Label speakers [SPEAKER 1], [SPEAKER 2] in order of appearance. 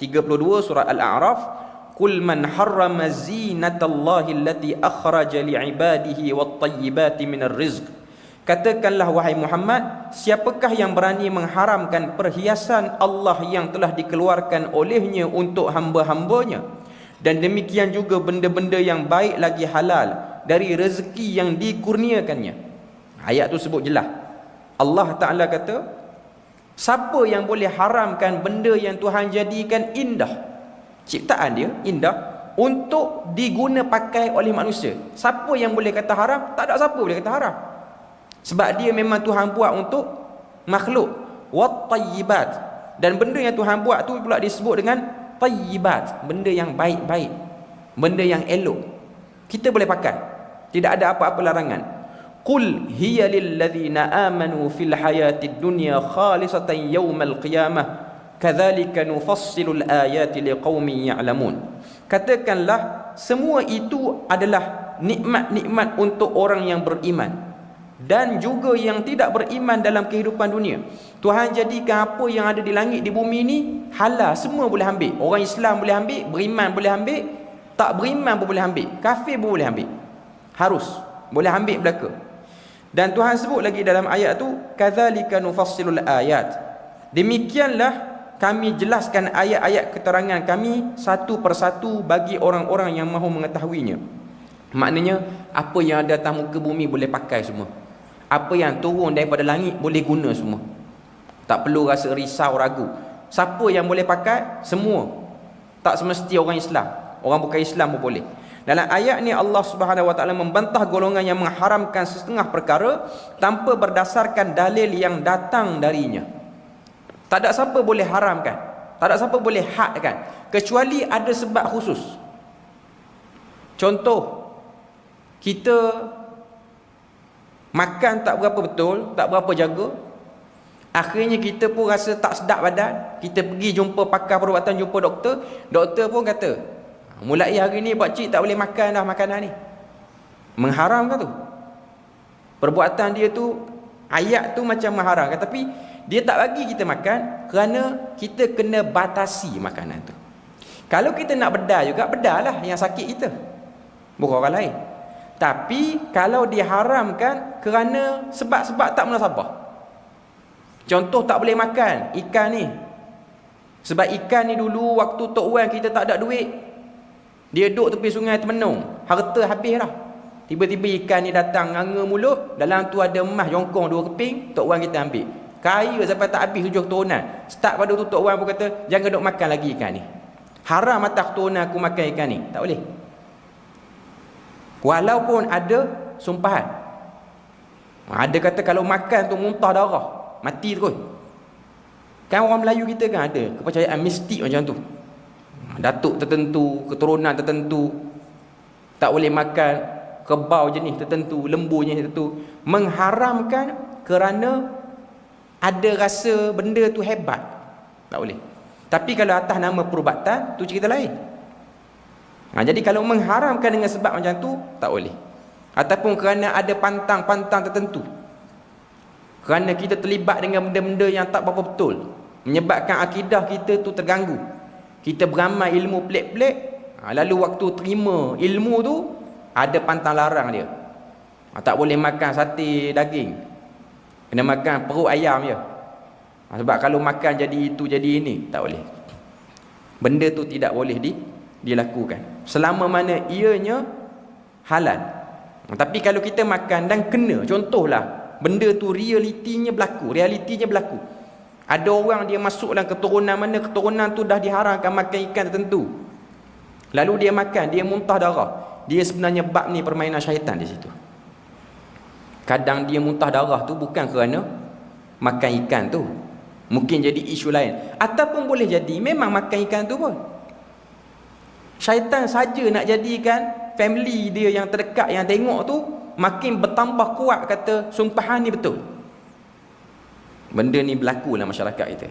[SPEAKER 1] 32 surah Al-A'raf, qul man harrama zinatallahi allati akhraja li'ibadihi wat-tayyibati minar rizq. Katakanlah wahai Muhammad, siapakah yang berani mengharamkan perhiasan Allah yang telah dikeluarkan olehnya untuk hamba-hambanya, dan demikian juga benda-benda yang baik lagi halal dari rezeki yang dikurniakannya. Ayat tu sebut jelas. Allah Ta'ala kata, siapa yang boleh haramkan benda yang Tuhan jadikan indah, ciptaan dia indah, untuk diguna pakai oleh manusia? Siapa yang boleh kata haram? Tak ada siapa boleh kata haram. Sebab dia memang Tuhan buat untuk makhluk. Wat-tayyibat, dan benda yang Tuhan buat tu pula disebut dengan tayyibat, benda yang baik-baik, benda yang elok, kita boleh pakai, tidak ada apa-apa larangan. Qul hiya lil ladzina amanu fil hayatid dunya khalisatan yaumal qiyamah kadzalika nufassilul ayati liqaumin ya'lamun. Katakanlah, semua itu adalah nikmat-nikmat untuk orang yang beriman dan juga yang tidak beriman dalam kehidupan dunia. Tuhan jadikan apa yang ada di langit di bumi ni halal, semua boleh ambil. Orang Islam boleh ambil, beriman boleh ambil, tak beriman pun boleh ambil, kafir pun boleh ambil. Harus boleh ambil belaka. Dan Tuhan sebut lagi dalam ayat tu, kadzalika nufassilul ayat, demikianlah kami jelaskan ayat-ayat keterangan kami satu persatu bagi orang-orang yang mahu mengetahuinya. Maknanya apa yang ada atas muka bumi boleh pakai semua, apa yang turun daripada langit boleh guna semua. Tak perlu rasa risau, ragu. Siapa yang boleh pakai? Semua. Tak semesti orang Islam, orang bukan Islam pun boleh. Dalam ayat ni Allah Subhanahu Wa Taala membantah golongan yang mengharamkan setengah perkara tanpa berdasarkan dalil yang datang darinya. Tak ada siapa boleh haramkan, tak ada siapa boleh hadkan, kecuali ada sebab khusus. Contoh, kita makan tak berapa betul, tak berapa jaga, akhirnya kita pun rasa tak sedap badan, kita pergi jumpa pakar perubatan, jumpa doktor. Doktor pun kata, mulai hari ni pakcik tak boleh makan dah makanan ni. Mengharamkan tu. Perbuatan dia tu, ayat tu macam mengharamkan, tapi dia tak bagi kita makan kerana kita kena batasi makanan tu. Kalau kita nak bedah juga, bedahlah yang sakit kita, bukan orang lain. Tapi kalau diharamkan kerana sebab-sebab tak munasabah. Contoh, tak boleh makan ikan ni sebab ikan ni dulu waktu Tok Wan kita tak ada duit, dia duduk tepi sungai Temenung, harta habis dah. Tiba-tiba ikan ni datang nganga mulut, dalam tu ada emas jongkong 2 keping, Tok Wan kita ambil. Kaya sampai tak habis 7 keturunan. Start pada tu Tok Wan pun kata, jangan duk makan lagi ikan ni, haram atas keturunan aku makan ikan ni. Tak boleh. Walaupun ada sumpahan. Ada kata kalau makan tu muntah darah, mati terus. Kan orang Melayu kita kan ada kepercayaan mistik macam tu. Datuk tertentu, keturunan tertentu tak boleh makan kerbau jenis tertentu, lembu jenis tertentu, mengharamkan kerana ada rasa benda tu hebat. Tak boleh. Tapi kalau atas nama perubatan, tu cerita lain. Jadi kalau mengharamkan dengan sebab macam tu, tak boleh. Ataupun kerana ada pantang-pantang tertentu, kerana kita terlibat dengan benda-benda yang tak berapa betul, menyebabkan akidah kita tu terganggu, kita beramal ilmu pelik-pelik, lalu waktu terima ilmu tu ada pantang larang dia. Tak boleh makan sate daging, kena makan perut ayam je. Sebab kalau makan jadi itu jadi ini, tak boleh. Benda tu tidak boleh dilakukan selama mana ianya halal. Tapi kalau kita makan dan kena, contohlah benda tu realitinya berlaku, ada orang dia masuk dalam keturunan mana keturunan tu dah diharamkan makan ikan tertentu, lalu dia makan, dia muntah darah, dia sebenarnya bab ni permainan syaitan di situ. Kadang dia muntah darah tu bukan kerana makan ikan tu, mungkin jadi isu lain, ataupun boleh jadi memang makan ikan tu pun syaitan saja nak jadikan family dia yang terdekat yang tengok tu makin bertambah kuat kata sumpahan ni betul. Benda ni berlaku dalam masyarakat kita.